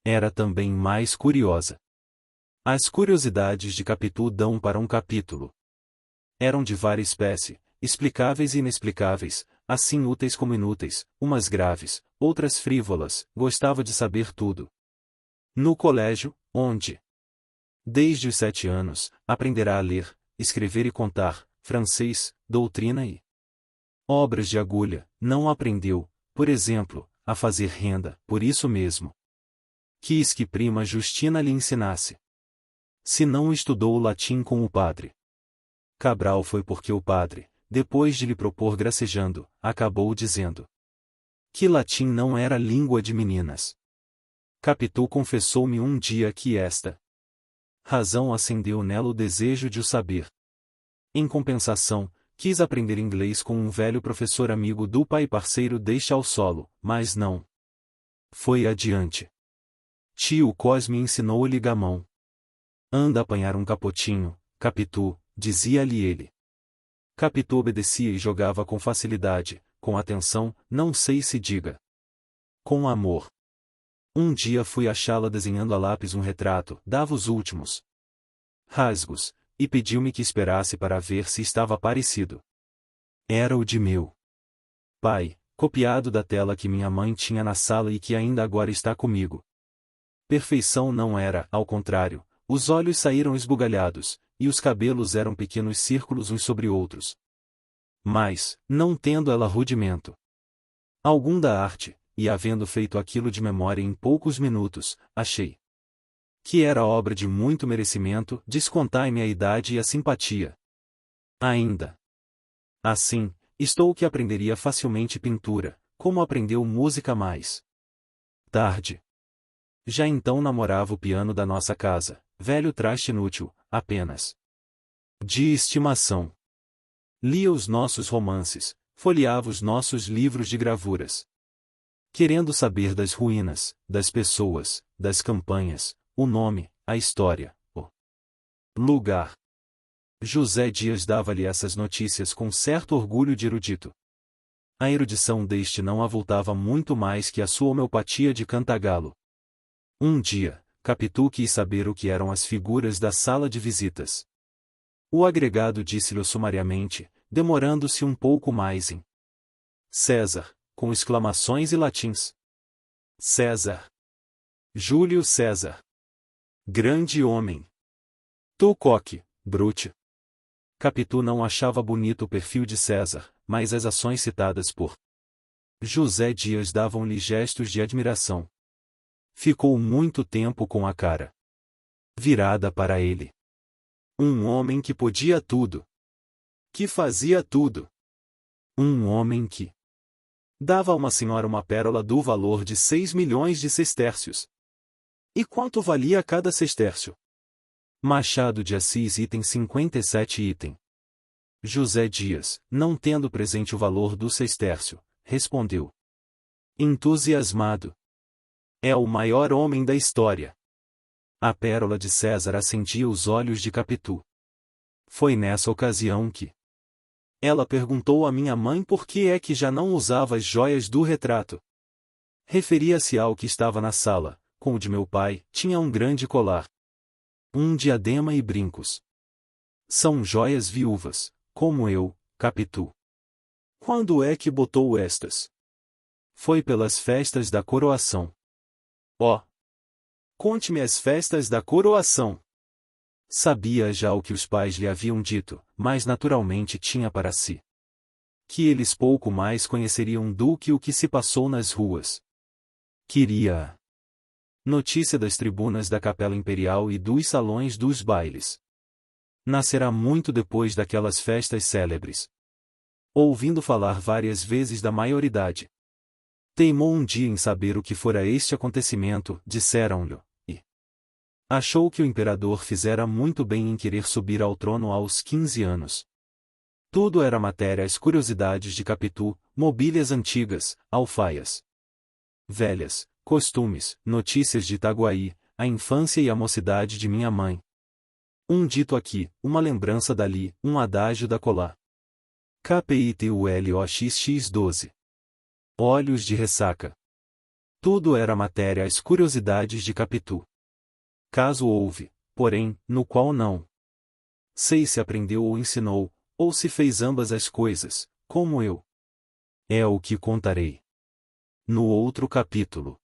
era também mais curiosa. As curiosidades de Capitu dão para um capítulo. Eram de vária espécie, explicáveis e inexplicáveis, assim úteis como inúteis, umas graves, outras frívolas, gostava de saber tudo. No colégio, onde, desde os 7 anos, aprenderá a ler, escrever e contar, francês, doutrina e obras de agulha, não aprendeu, por exemplo, a fazer renda, por isso mesmo. Quis que prima Justina lhe ensinasse. Se não estudou o latim com o padre Cabral foi porque o padre, depois de lhe propor gracejando, acabou dizendo que latim não era língua de meninas. Capitu confessou-me um dia que esta razão acendeu nela o desejo de o saber. Em compensação, quis aprender inglês com um velho professor amigo do pai e parceiro deixa ao solo, mas não foi adiante. Tio Cosme ensinou-lhe gamão. Anda apanhar um capotinho, Capitu, dizia-lhe ele. Capitu obedecia e jogava com facilidade, com atenção, não sei se diga com amor. Um dia fui achá-la desenhando a lápis um retrato, dava os últimos rasgos, e pediu-me que esperasse para ver se estava parecido. Era o de meu pai, copiado da tela que minha mãe tinha na sala e que ainda agora está comigo. Perfeição não era, ao contrário, os olhos saíram esbugalhados, e os cabelos eram pequenos círculos uns sobre outros. Mas, não tendo ela rudimento algum da arte, e havendo feito aquilo de memória em poucos minutos, achei que era obra de muito merecimento, descontai-me a idade e a simpatia. Ainda assim, estou que aprenderia facilmente pintura, como aprendeu música mais tarde. Já então namorava o piano da nossa casa, velho traste inútil, apenas de estimação. Lia os nossos romances, folheava os nossos livros de gravuras. Querendo saber das ruínas, das pessoas, das campanhas, o nome, a história, o lugar. José Dias dava-lhe essas notícias com certo orgulho de erudito. A erudição deste não avultava muito mais que a sua homeopatia de cantagalo. Um dia, Capitu quis saber o que eram as figuras da sala de visitas. O agregado disse-lhe sumariamente, demorando-se um pouco mais em César, com exclamações e latins. César. Júlio César. Grande homem. Tocoque, brute. Capitu não achava bonito o perfil de César, mas as ações citadas por José Dias davam-lhe gestos de admiração. Ficou muito tempo com a cara virada para ele. Um homem que podia tudo. Que fazia tudo. Um homem que dava a uma senhora uma pérola do valor de 6 milhões de sestércios. E quanto valia cada sestércio? Machado de Assis item 57 item. José Dias, não tendo presente o valor do sestércio, respondeu entusiasmado. É o maior homem da história. A pérola de César acendia os olhos de Capitu. Foi nessa ocasião que ela perguntou à minha mãe por que é que já não usava as joias do retrato. Referia-se ao que estava na sala, com o de meu pai, tinha um grande colar. Um diadema e brincos. São joias viúvas, como eu, Capitu. Quando é que botou estas? Foi pelas festas da coroação. Oh! Conte-me as festas da coroação. Sabia já o que os pais lhe haviam dito, mas naturalmente tinha para si que eles pouco mais conheceriam do que o que se passou nas ruas. Queria a notícia das tribunas da Capela Imperial e dos salões dos bailes. Nascerá muito depois daquelas festas célebres. Ouvindo falar várias vezes da maioridade, teimou um dia em saber o que fora este acontecimento, disseram-lhe, e achou que o imperador fizera muito bem em querer subir ao trono aos 15 anos. Tudo era matéria às curiosidades de Capitu, mobílias antigas, alfaias velhas, costumes, notícias de Itaguaí, a infância e a mocidade de minha mãe. Um dito aqui, uma lembrança dali, um adágio da colá. KPITULOXX12. Olhos de ressaca. Tudo era matéria às curiosidades de Capitu. Caso houve, porém, no qual não sei se aprendeu ou ensinou, ou se fez ambas as coisas, como eu. É o que contarei no outro capítulo.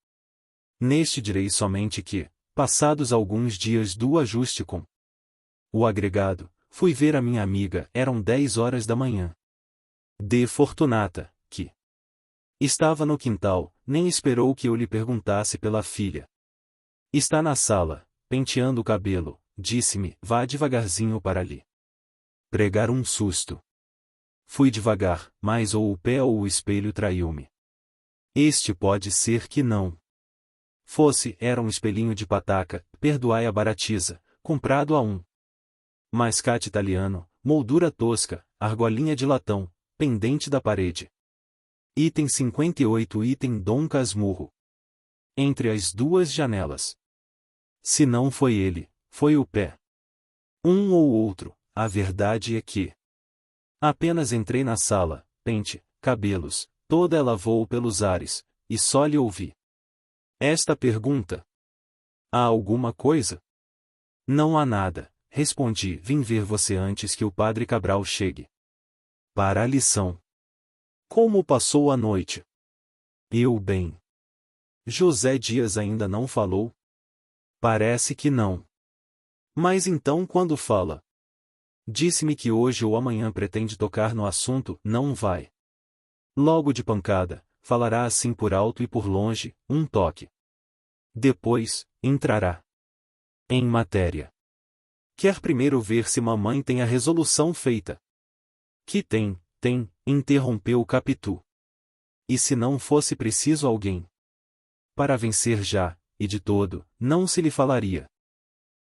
Neste direi somente que, passados alguns dias do ajuste com o agregado, fui ver a minha amiga, eram 10 horas da manhã. De Fortunata, que estava no quintal, nem esperou que eu lhe perguntasse pela filha. Está na sala, penteando o cabelo, disse-me, vá devagarzinho para ali pregar um susto. Fui devagar, mas ou o pé ou o espelho traiu-me. Este pode ser que não fosse, era um espelhinho de pataca, perdoai a baratiza, comprado a um mascate italiano, moldura tosca, argolinha de latão, pendente da parede. Item 58 Item Dom Casmurro. Entre as duas janelas. Se não foi ele, foi o pé. Um ou outro, a verdade é que apenas entrei na sala, pente, cabelos, toda ela voou pelos ares, e só lhe ouvi esta pergunta: há alguma coisa? Não há nada, respondi, vim ver você antes que o padre Cabral chegue para a lição. Como passou a noite? Eu bem. José Dias ainda não falou? Parece que não. Mas então quando fala? Disse-me que hoje ou amanhã pretende tocar no assunto, não vai. Logo de pancada, falará assim por alto e por longe, um toque. Depois, entrará em matéria. Quer primeiro ver se mamãe tem a resolução feita. Que tem, interrompeu Capitu. E se não fosse preciso alguém para vencer já, e de todo, não se lhe falaria.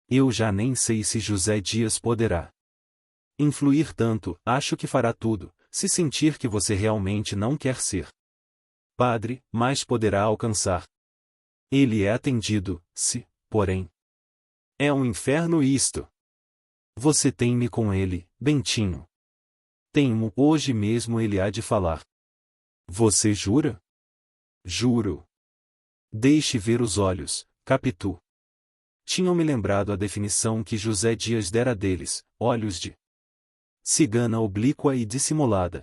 Eu já nem sei se José Dias poderá influir tanto, acho que fará tudo, se sentir que você realmente não quer ser padre, mas poderá alcançar. Ele é atendido, se, porém, é um inferno isto. Você tem-me com ele, Bentinho. Tenho, hoje mesmo ele há de falar. Você jura? Juro. Deixe ver os olhos, Capitu. Tinham-me lembrado a definição que José Dias dera deles, olhos de cigana oblíqua e dissimulada.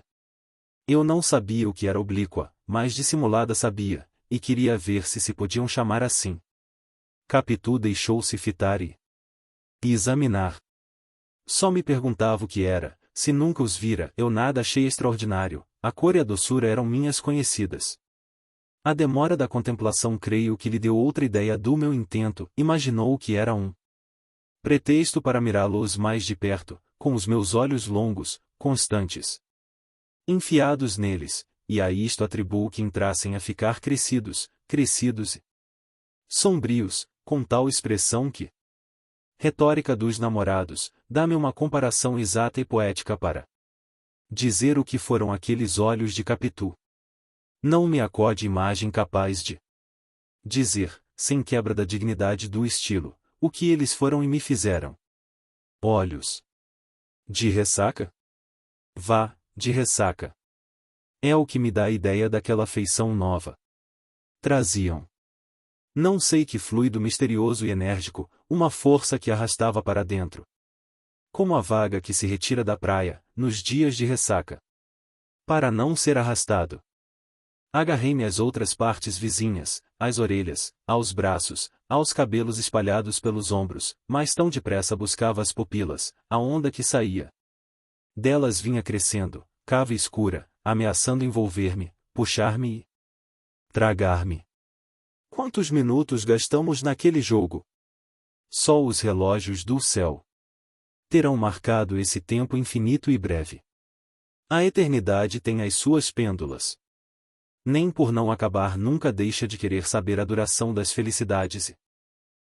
Eu não sabia o que era oblíqua, mas dissimulada sabia, e queria ver se podiam chamar assim. Capitu deixou-se fitar e examinar. Só me perguntava o que era, se nunca os vira, eu nada achei extraordinário, a cor e a doçura eram minhas conhecidas. A demora da contemplação creio que lhe deu outra ideia do meu intento, imaginou que era um pretexto para mirá-los mais de perto, com os meus olhos longos, constantes, enfiados neles, e a isto atribuo que entrassem a ficar crescidos e sombrios, com tal expressão que retórica dos namorados, dá-me uma comparação exata e poética para dizer o que foram aqueles olhos de Capitu. Não me acode imagem capaz de dizer, sem quebra da dignidade do estilo, o que eles foram e me fizeram. Olhos de ressaca? Vá, de ressaca. É o que me dá a ideia daquela feição nova. Traziam não sei que fluido misterioso e enérgico, uma força que arrastava para dentro. Como a vaga que se retira da praia, nos dias de ressaca. Para não ser arrastado. Agarrei-me às outras partes vizinhas, às orelhas, aos braços, aos cabelos espalhados pelos ombros, mas tão depressa buscava as pupilas, a onda que saía delas vinha crescendo, cava escura, ameaçando envolver-me, puxar-me e tragar-me. Quantos minutos gastamos naquele jogo? Só os relógios do céu terão marcado esse tempo infinito e breve. A eternidade tem as suas pêndulas. Nem por não acabar nunca deixa de querer saber a duração das felicidades e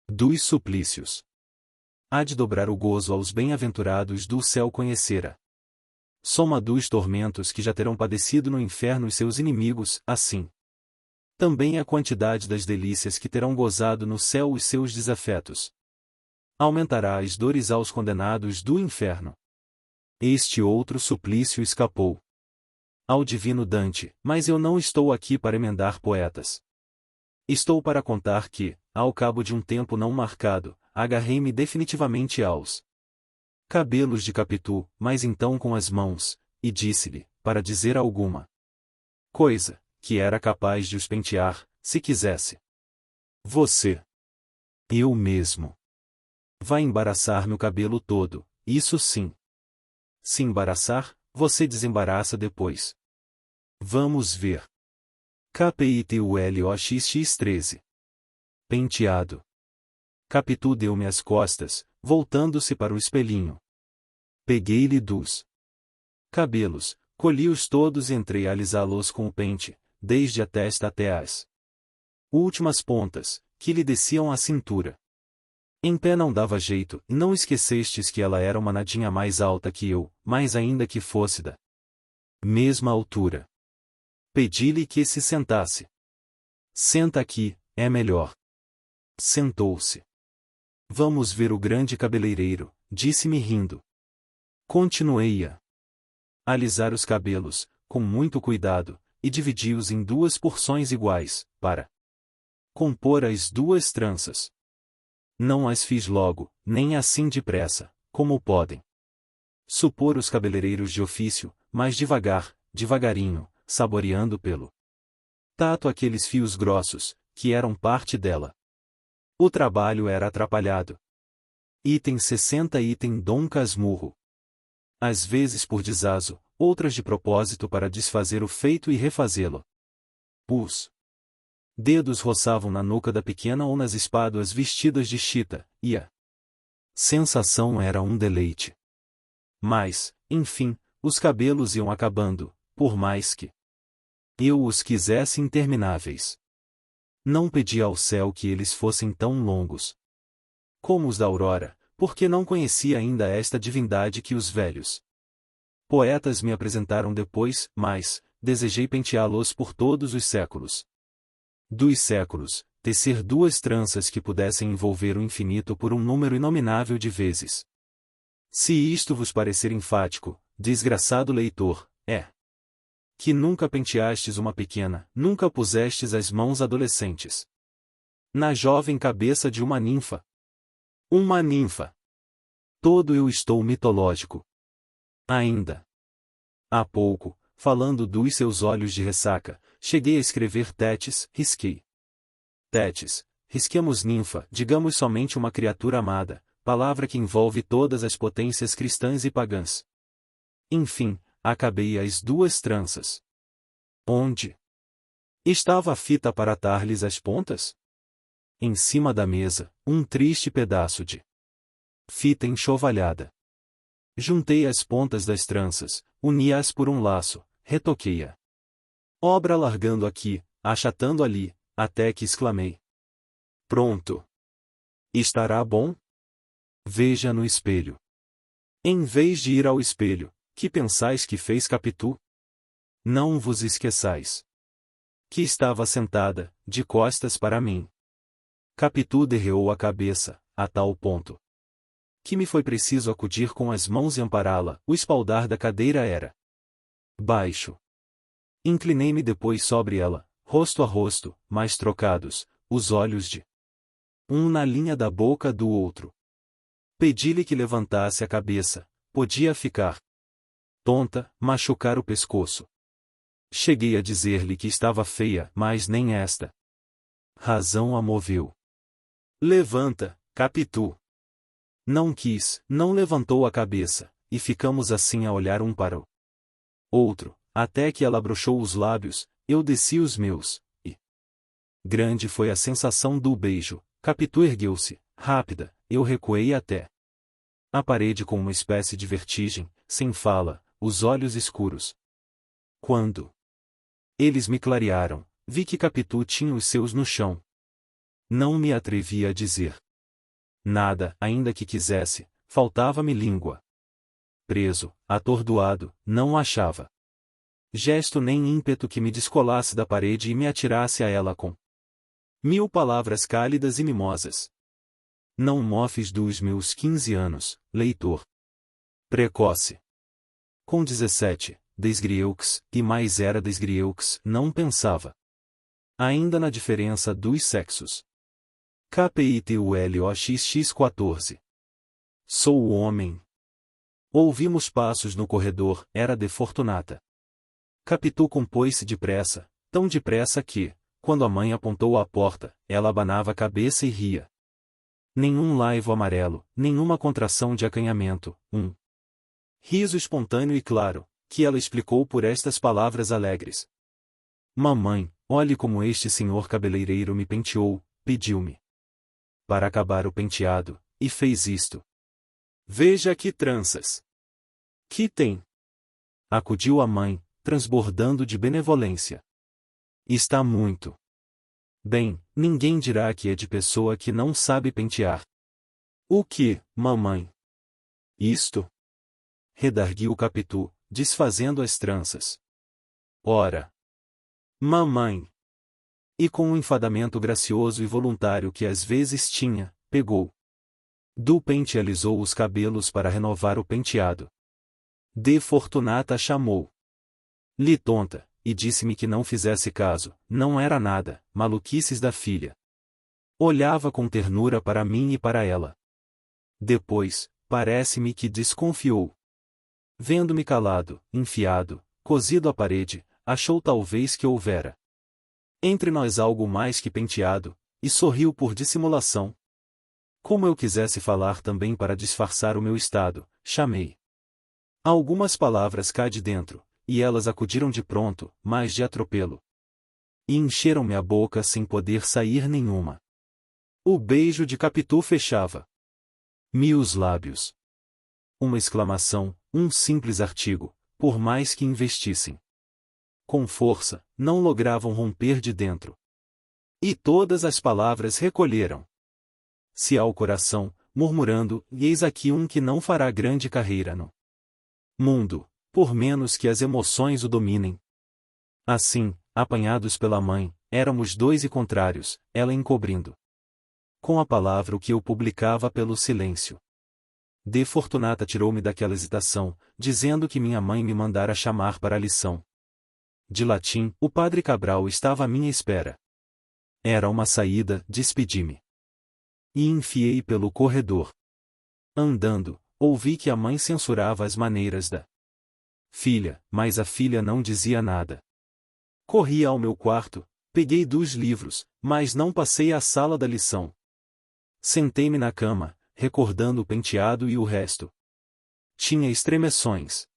dos suplícios. Há de dobrar o gozo aos bem-aventurados do céu conhecera. Soma dos tormentos que já terão padecido no inferno e seus inimigos, assim também a quantidade das delícias que terão gozado no céu os seus desafetos. Aumentará as dores aos condenados do inferno. Este outro suplício escapou ao divino Dante, mas eu não estou aqui para emendar poetas. Estou para contar que, ao cabo de um tempo não marcado, agarrei-me definitivamente aos cabelos de Capitu, mas então com as mãos, e disse-lhe, para dizer alguma coisa, que era capaz de os pentear, se quisesse. Você. Eu mesmo. Vai embaraçar-me o cabelo todo, isso sim. Se embaraçar, você desembaraça depois. Vamos ver. KPITULOXX 13. Penteado. Capitu deu-me as costas, voltando-se para o espelhinho. Peguei-lhe dos cabelos, colhi-os todos e entrei a alisá-los com o pente, desde a testa até as últimas pontas, que lhe desciam à cintura. Em pé não dava jeito, e não esquecestes que ela era uma nadinha mais alta que eu, mais ainda que fosse da mesma altura. Pedi-lhe que se sentasse. Senta aqui, é melhor. Sentou-se. Vamos ver o grande cabeleireiro, disse-me rindo. Continuei a alisar os cabelos, com muito cuidado, e dividi-os em duas porções iguais, para compor as duas tranças. Não as fiz logo, nem assim depressa, como podem supor os cabeleireiros de ofício, mas devagar, devagarinho, saboreando pelo tato aqueles fios grossos, que eram parte dela. O trabalho era atrapalhado. Item 60 Item Dom Casmurro. Às vezes por desazo, outras de propósito para desfazer o feito e refazê-lo. Os dedos roçavam na nuca da pequena ou nas espáduas vestidas de chita, e a sensação era um deleite. Mas, enfim, os cabelos iam acabando, por mais que eu os quisesse intermináveis. Não pedi ao céu que eles fossem tão longos como os da aurora, porque não conhecia ainda esta divindade que os velhos poetas me apresentaram depois, mas desejei penteá-los por todos os séculos. Dos séculos, tecer duas tranças que pudessem envolver o infinito por um número inominável de vezes. Se isto vos parecer enfático, desgraçado leitor, é que nunca penteastes uma pequena, nunca pusestes as mãos adolescentes na jovem cabeça de uma ninfa. Uma ninfa. Todo eu estou mitológico. Ainda há pouco, falando dos seus olhos de ressaca, cheguei a escrever Tétis, risquei. Tétis, risquemos ninfa, digamos somente uma criatura amada, palavra que envolve todas as potências cristãs e pagãs. Enfim, acabei as duas tranças. Onde estava a fita para atar-lhes as pontas? Em cima da mesa, um triste pedaço de fita enxovalhada. Juntei as pontas das tranças, uni-as por um laço, retoquei-a obra largando aqui, achatando ali, até que exclamei. Pronto! Estará bom? Veja no espelho. Em vez de ir ao espelho, que pensais que fez Capitu? Não vos esqueçais que estava sentada, de costas para mim. Capitu derreou a cabeça, a tal ponto que me foi preciso acudir com as mãos e ampará-la. O espaldar da cadeira era baixo. Inclinei-me depois sobre ela, rosto a rosto, mais trocados, os olhos de um na linha da boca do outro. Pedi-lhe que levantasse a cabeça, podia ficar tonta, machucar o pescoço. Cheguei a dizer-lhe que estava feia, mas nem esta razão a moveu. Levanta, Capitu. Não quis, não levantou a cabeça, e ficamos assim a olhar um para o outro, até que ela abrochou os lábios, eu desci os meus, e grande foi a sensação do beijo. Capitu ergueu-se, rápida, eu recuei até a parede com uma espécie de vertigem, sem fala, os olhos escuros. Quando eles me clarearam, vi que Capitu tinha os seus no chão. Não me atrevi a dizer nada, ainda que quisesse, faltava-me língua. Preso, atordoado, não achava gesto nem ímpeto que me descolasse da parede e me atirasse a ela com 1000 palavras cálidas e mimosas. Não mofes dos meus 15 anos, leitor. Precoce. Com 17, desgrieux, e mais era desgrieux, não pensava Ainda na diferença dos sexos. KPITULOXX 14. Sou o homem. Ouvimos passos no corredor, era de Fortunata. Capitu compôs-se depressa, tão depressa que, quando a mãe apontou à porta, ela abanava a cabeça e ria. Nenhum laivo amarelo, nenhuma contração de acanhamento, riso espontâneo e claro, que ela explicou por estas palavras alegres. Mamãe, olhe como este senhor cabeleireiro me penteou, pediu-me. Para acabar o penteado, e fez isto. Veja que tranças. Que tem? Acudiu a mãe, transbordando de benevolência. Está muito bem, ninguém dirá que é de pessoa que não sabe pentear. O que, mamãe? Isto? Redarguiu Capitu, desfazendo as tranças. Ora! Mamãe! E com um enfadamento gracioso e voluntário que às vezes tinha, pegou do pente e alisou os cabelos para renovar o penteado. De Fortunata chamou. Li tonta, e disse-me que não fizesse caso, não era nada, maluquices da filha. Olhava com ternura para mim e para ela. Depois, parece-me que desconfiou. Vendo-me calado, enfiado, cosido à parede, achou talvez que houvera entre nós algo mais que penteado, e sorriu por dissimulação. Como eu quisesse falar também para disfarçar o meu estado, chamei algumas palavras cá de dentro, e elas acudiram de pronto, mas de atropelo. E encheram-me a boca sem poder sair nenhuma. O beijo de Capitu fechava-me os lábios. Uma exclamação, um simples artigo, por mais que investissem com força, não logravam romper de dentro. E todas as palavras recolheram-se ao coração, murmurando, eis aqui um que não fará grande carreira no mundo, por menos que as emoções o dominem. Assim, apanhados pela mãe, éramos dois e contrários, ela encobrindo com a palavra o que eu publicava pelo silêncio. De Fortunata tirou-me daquela hesitação, dizendo que minha mãe me mandara chamar para a lição de latim, o padre Cabral estava à minha espera. Era uma saída, despedi-me. E enfiei pelo corredor. Andando, ouvi que a mãe censurava as maneiras da filha, mas a filha não dizia nada. Corri ao meu quarto, peguei 2 livros, mas não passei à sala da lição. Sentei-me na cama, recordando o penteado e o resto. Tinha estremeções.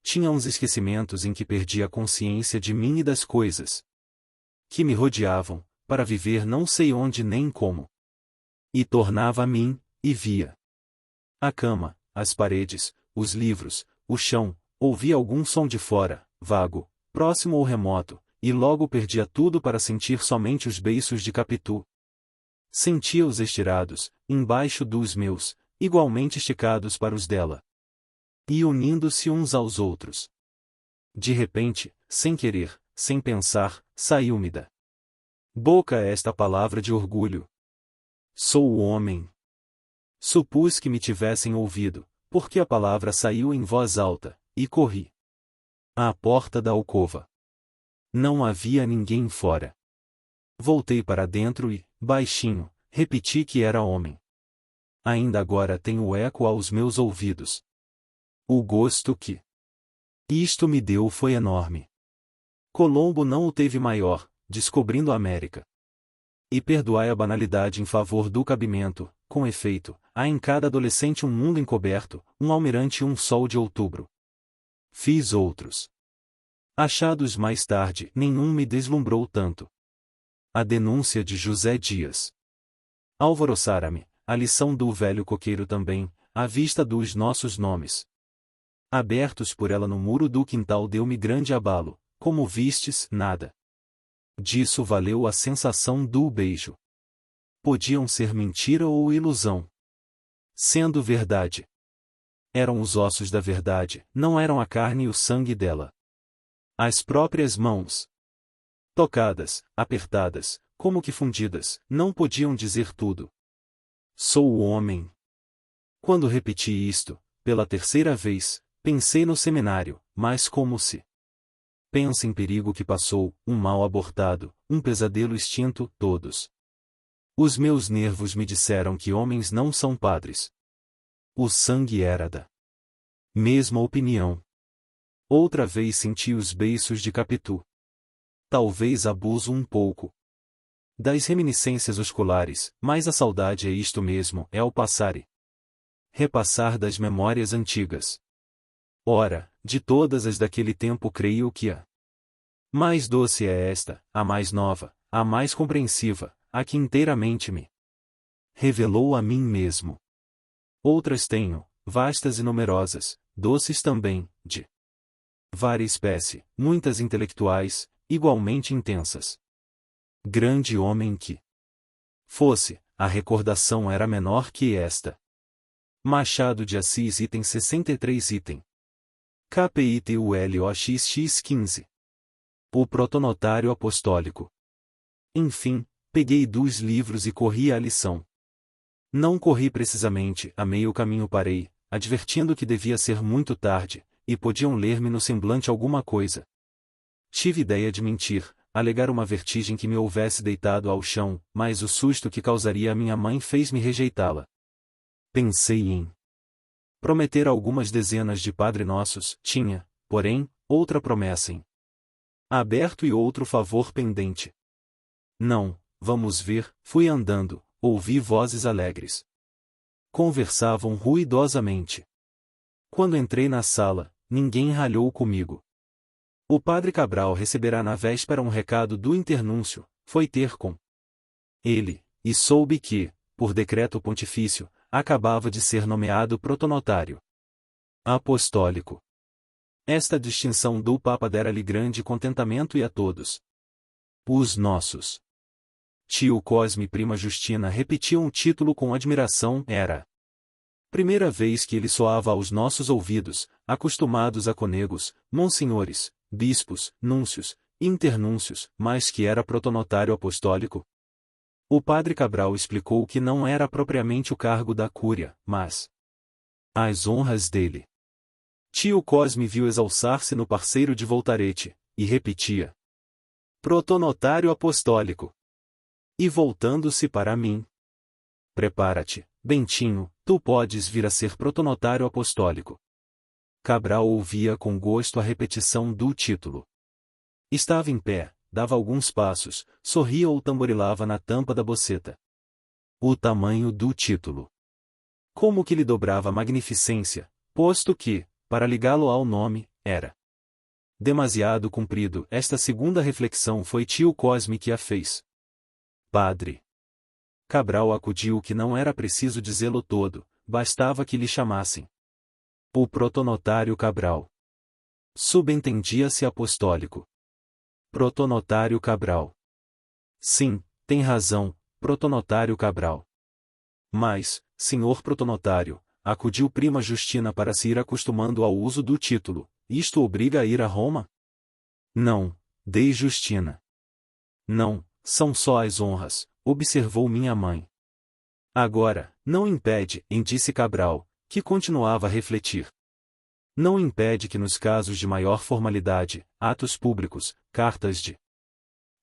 Tinha uns esquecimentos em que perdi a consciência de mim e das coisas que me rodeavam, para viver não sei onde nem como. E tornava a mim, e via a cama, as paredes, os livros, o chão, ouvia algum som de fora, vago, próximo ou remoto, e logo perdia tudo para sentir somente os beiços de Capitu. Sentia-os estirados, embaixo dos meus, igualmente esticados para os dela. E unindo-se uns aos outros. De repente, sem querer, sem pensar, saiu-me da boca esta palavra de orgulho. Sou o homem. Supus que me tivessem ouvido, porque a palavra saiu em voz alta, e corri à porta da alcova. Não havia ninguém fora. Voltei para dentro e, baixinho, repeti que era homem. Ainda agora tenho o eco aos meus ouvidos. O gosto que isto me deu foi enorme. Colombo não o teve maior, descobrindo a América. E perdoai a banalidade em favor do cabimento, com efeito, há em cada adolescente um mundo encoberto, um almirante e um sol de outubro. Fiz outros. Achados mais tarde, nenhum me deslumbrou tanto. A denúncia de José Dias alvoroçara-me, a lição do velho coqueiro também, à vista dos nossos nomes abertos por ela no muro do quintal deu-me grande abalo, como vistes, nada disso valeu a sensação do beijo. Podiam ser mentira ou ilusão. Sendo verdade. Eram os ossos da verdade, não eram a carne e o sangue dela. As próprias mãos, tocadas, apertadas, como que fundidas, não podiam dizer tudo. Sou o homem. Quando repeti isto, pela terceira vez, pensei no seminário, mas como se Pensa em perigo que passou, um mal abortado, um pesadelo extinto, todos. Os meus nervos me disseram que homens não são padres. O sangue era da mesma opinião. Outra vez senti os beiços de Capitu. Talvez abuso um pouco das reminiscências osculares, mas a saudade é isto mesmo, é o passar e repassar das memórias antigas. Ora, de todas as daquele tempo creio que a mais doce é esta, a mais nova, a mais compreensiva, a que inteiramente me revelou a mim mesmo. Outras tenho, vastas e numerosas, doces também, de vária espécie, muitas intelectuais, igualmente intensas. Grande homem que fosse, a recordação era menor que esta. Machado de Assis item 63 item. KPITULOXX 15. O protonotário apostólico. Enfim, peguei 2 livros e corri à lição. Não corri precisamente, a meio caminho parei, advertindo que devia ser muito tarde, e podiam ler-me no semblante alguma coisa. Tive ideia de mentir, alegar uma vertigem que me houvesse deitado ao chão, mas o susto que causaria a minha mãe fez-me rejeitá-la. Pensei em prometer algumas dezenas de Padre Nossos, tinha, porém, outra promessa em aberto e outro favor pendente. Não, vamos ver, fui andando, ouvi vozes alegres. Conversavam ruidosamente. Quando entrei na sala, ninguém ralhou comigo. O padre Cabral receberá na véspera um recado do internúncio, foi ter com ele, e soube que, por decreto pontifício, acabava de ser nomeado protonotário apostólico. Esta distinção do Papa dera-lhe grande contentamento e a todos os nossos. Tio Cosme e prima Justina repetiam o título com admiração, era primeira vez que ele soava aos nossos ouvidos, acostumados a conegos, monsenhores, bispos, núncios, internúncios, mas que era protonotário apostólico. O padre Cabral explicou que não era propriamente o cargo da cúria, mas as honras dele. Tio Cosme viu exalçar-se no parceiro de Voltarete, e repetia: protonotário apostólico. E voltando-se para mim: prepara-te, Bentinho, tu podes vir a ser protonotário apostólico. Cabral ouvia com gosto a repetição do título. Estava em pé, dava alguns passos, sorria ou tamborilava na tampa da boceta. O tamanho do título. Como que lhe dobrava a magnificência, posto que, para ligá-lo ao nome, era demasiado comprido. Esta segunda reflexão foi tio Cosme que a fez. Padre Cabral acudiu que não era preciso dizê-lo todo, bastava que lhe chamassem o protonotário Cabral. Subentendia-se apostólico. Protonotário Cabral. Sim, tem razão, protonotário Cabral. Mas, senhor protonotário, acudiu prima Justina para se ir acostumando ao uso do título, isto obriga a ir a Roma? Não, dei Justina. Não, são só as honras, observou minha mãe. Agora, não impede, disse Cabral, que continuava a refletir. Não impede que nos casos de maior formalidade, atos públicos, cartas de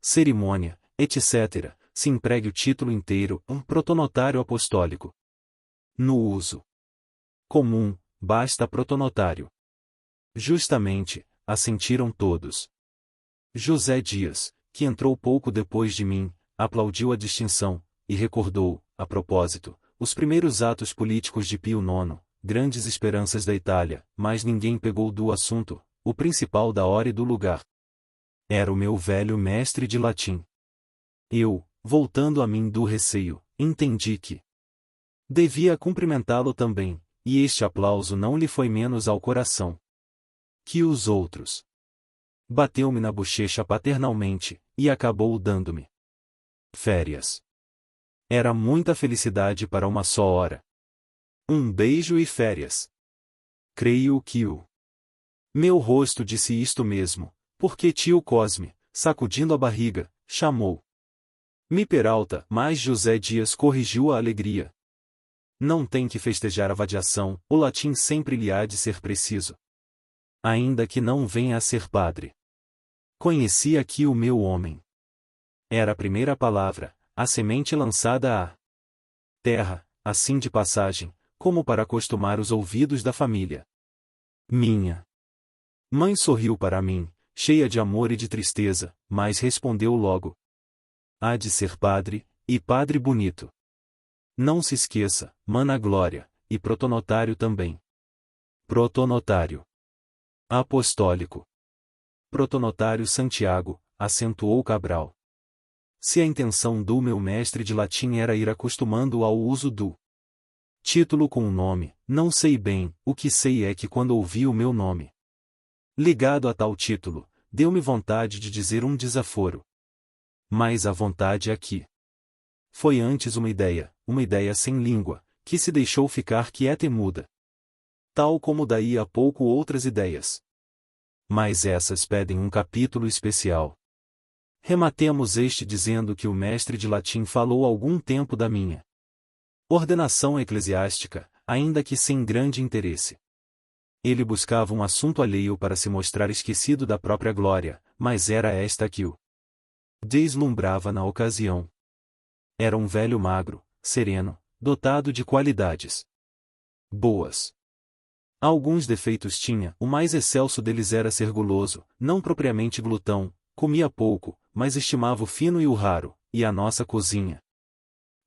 cerimônia, etc., se empregue o título inteiro, um protonotário apostólico. No uso comum, basta protonotário. Justamente, assentiram todos. José Dias, que entrou pouco depois de mim, aplaudiu a distinção, e recordou, a propósito, os primeiros atos políticos de Pio IX, grandes esperanças da Itália, mas ninguém pegou do assunto, o principal da hora e do lugar. Era o meu velho mestre de latim. Eu, voltando a mim do receio, entendi que devia cumprimentá-lo também, e este aplauso não lhe foi menos ao coração que os outros. Bateu-me na bochecha paternalmente, e acabou dando-me férias. Era muita felicidade para uma só hora. Um beijo e férias. Creio que o meu rosto disse isto mesmo, porque tio Cosme, sacudindo a barriga, chamou-me Peralta, mas José Dias corrigiu a alegria. Não tem que festejar a vadiação, o latim sempre lhe há de ser preciso. Ainda que não venha a ser padre. Conheci aqui o meu homem. Era a primeira palavra, a semente lançada à terra, assim de passagem, como para acostumar os ouvidos da família. Minha mãe sorriu para mim, cheia de amor e de tristeza, mas respondeu logo: há de ser padre, e padre bonito. Não se esqueça, mana Glória, e protonotário também. Protonotário apostólico. Protonotário Santiago, acentuou Cabral. Se a intenção do meu mestre de latim era ir acostumando ao uso do título com o nome, não sei bem. O que sei é que quando ouvi o meu nome ligado a tal título, deu-me vontade de dizer um desaforo. Mas a vontade aqui foi antes uma ideia sem língua, que se deixou ficar quieta e muda. Tal como daí a pouco outras ideias. Mas essas pedem um capítulo especial. Rematemos este dizendo que o mestre de latim falou algum tempo da minha ordenação eclesiástica, ainda que sem grande interesse. Ele buscava um assunto alheio para se mostrar esquecido da própria glória, mas era esta que o deslumbrava na ocasião. Era um velho magro, sereno, dotado de qualidades boas. Alguns defeitos tinha, o mais excelso deles era ser guloso, não propriamente glutão, comia pouco, mas estimava o fino e o raro, e a nossa cozinha,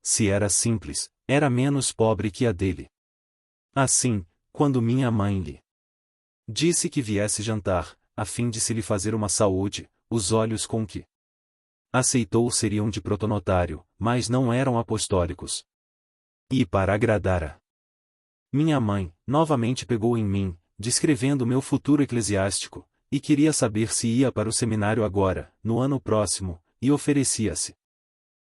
se era simples, era menos pobre que a dele. Assim, quando minha mãe lhe disse que viesse jantar, a fim de se lhe fazer uma saúde, os olhos com que aceitou seriam de protonotário, mas não eram apostólicos. E para agradar a minha mãe, novamente pegou em mim, descrevendo meu futuro eclesiástico, e queria saber se ia para o seminário agora, no ano próximo, e oferecia-se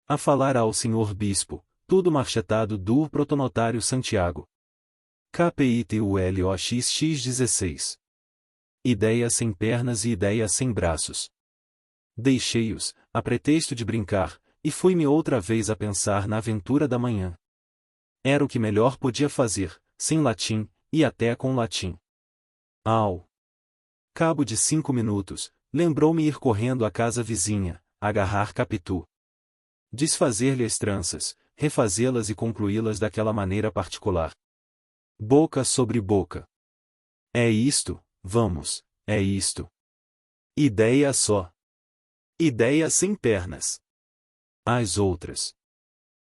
a falar ao senhor bispo, tudo marchetado do protonotário Santiago. KPITULOXX 16. Ideia sem pernas e ideia sem braços. Deixei-os, a pretexto de brincar, e fui-me outra vez a pensar na aventura da manhã. Era o que melhor podia fazer, sem latim, e até com latim. Ao cabo de 5 minutos, lembrou-me ir correndo à casa vizinha, agarrar Capitu, desfazer-lhe as tranças, refazê-las e concluí-las daquela maneira particular. Boca sobre boca. É isto, vamos, é isto. Ideia só. Ideia sem pernas. As outras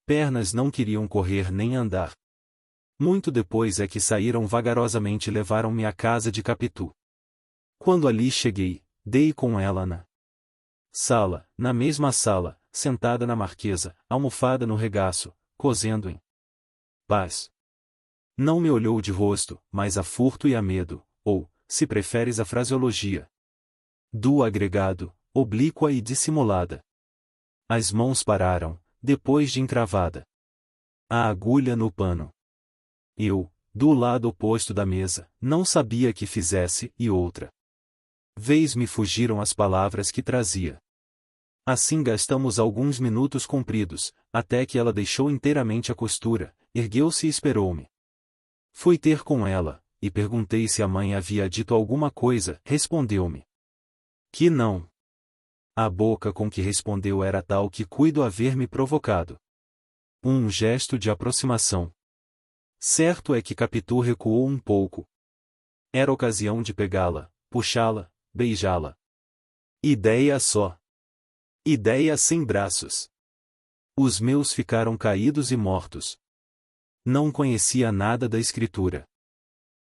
pernas não queriam correr nem andar. Muito depois é que saíram vagarosamente e levaram-me à casa de Capitu. Quando ali cheguei, dei com ela na sala, na mesma sala, sentada na marquesa, almofada no regaço, cozendo em paz. Não me olhou de rosto, mas a furto e a medo, ou, se preferes a fraseologia do agregado, oblíqua e dissimulada. As mãos pararam, depois de encravada a agulha no pano. Eu, do lado oposto da mesa, não sabia que fizesse, e outra vez me fugiram as palavras que trazia. Assim gastamos alguns minutos compridos, até que ela deixou inteiramente a costura, ergueu-se e esperou-me. Fui ter com ela, e perguntei se a mãe havia dito alguma coisa, respondeu-me que não. A boca com que respondeu era tal que cuido haver-me provocado um gesto de aproximação. Certo é que Capitu recuou um pouco. Era ocasião de pegá-la, puxá-la, beijá-la. Ideia só. Ideia sem braços. Os meus ficaram caídos e mortos. Não conhecia nada da escritura.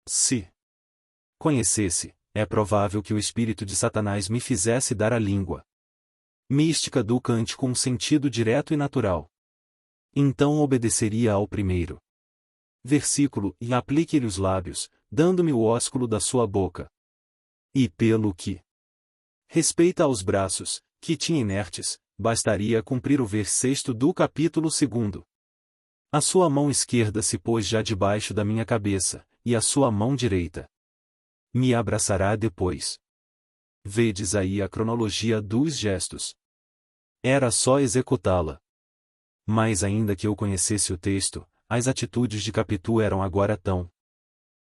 Se conhecesse, é provável que o espírito de Satanás me fizesse dar a língua mística do cântico um sentido direto e natural. Então obedeceria ao primeiro versículo e aplique-lhe os lábios, dando-me o ósculo da sua boca. E pelo que respeita aos braços, que tinha inertes, bastaria cumprir o versículo do capítulo 2. A sua mão esquerda se pôs já debaixo da minha cabeça, e a sua mão direita me abraçará depois. Vedes aí a cronologia dos gestos. Era só executá-la. Mas ainda que eu conhecesse o texto, as atitudes de Capitu eram agora tão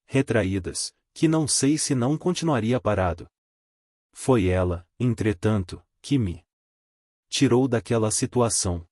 retraídas, que não sei se não continuaria parado. Foi ela, entretanto, que me tirou daquela situação.